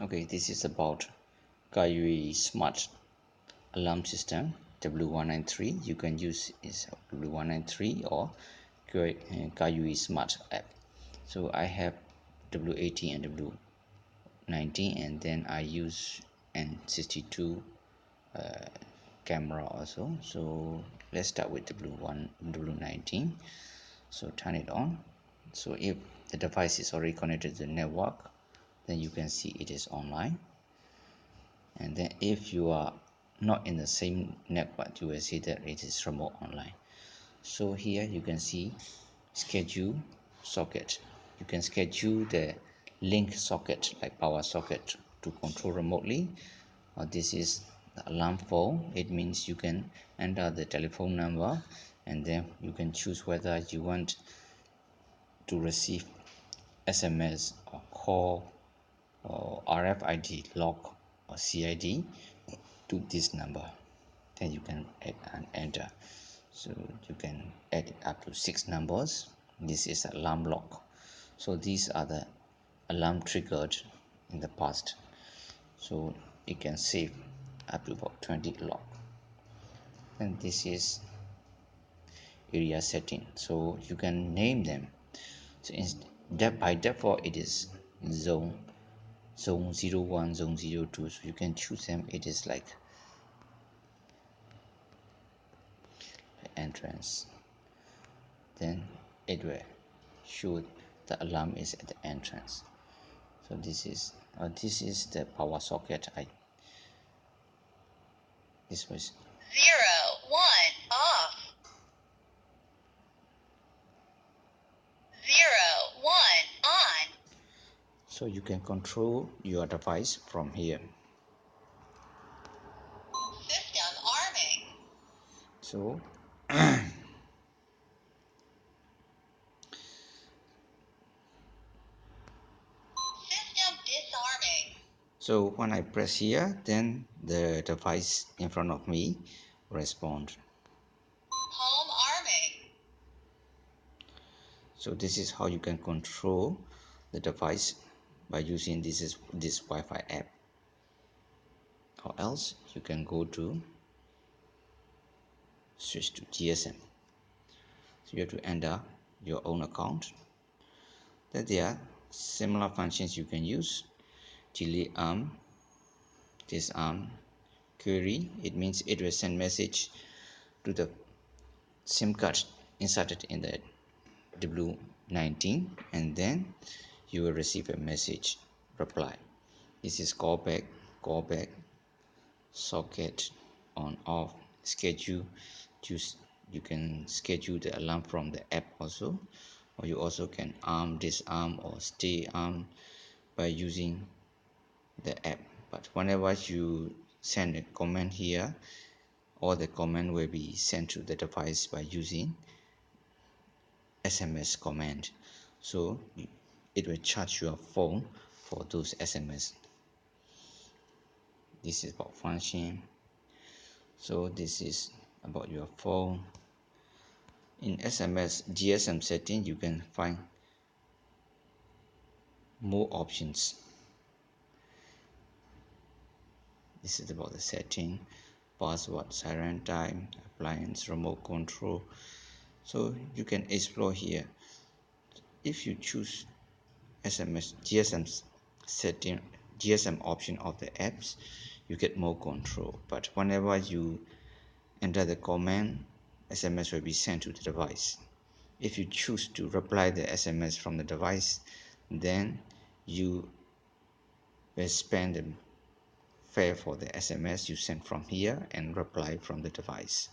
Okay, this is about Kerui Smart Alarm System W193. You can use is W193 or Kerui Smart app. So I have W80 and W90, and then I use N62 camera also. So let's start with W19. So turn it on. So if the device is already connected to the network, then you can see it is online. And then if you are not in the same network, you will see that it is remote online. So here you can see schedule socket. You can schedule the link socket like power socket to control remotely. This is the alarm phone. It means you can enter the telephone number, and then you can choose whether you want to receive SMS or call or RFID lock or CID to this number. Then you can add and enter. So you can add up to 6 numbers. This is alarm lock. So these are the alarm triggered in the past. So you can save up to about 20 lock. And this is area setting. So you can name them. So by default it is zone 01, zone 02. So you can choose them. It is like entrance. Then it will show the alarm is at the entrance. So this is the power socket. This was 0, 1 off. 0, 1 on. So you can control your device from here. System arming. So System disarming. so when I press here, then the device in front of me respond. Home arming. So this is how you can control the device by using this Wi-Fi app. Or else you can go to switch to GSM. So you have to enter your own account. Then there are similar functions you can use. Delete arm, disarm, query. It means it will send message to the SIM card inserted in the W19, and then you will receive a message reply. This is callback, socket, on off, schedule. You can schedule the alarm from the app also, or you also can arm, disarm, or stay armed by using the app. But whenever you send a command here, all the command will be sent to the device by using SMS command. So it will charge your phone for those SMS. This is about function. So this is about your phone. In SMS GSM setting, you can find more options. This is about the setting, password, siren time, appliance, remote control. So you can explore here. If you choose SMS GSM setting, GSM option of the apps, you get more control. But whenever you enter the command, SMS will be sent to the device. If you choose to reply the SMS from the device, then you will spend the fare for the SMS you sent from here and reply from the device.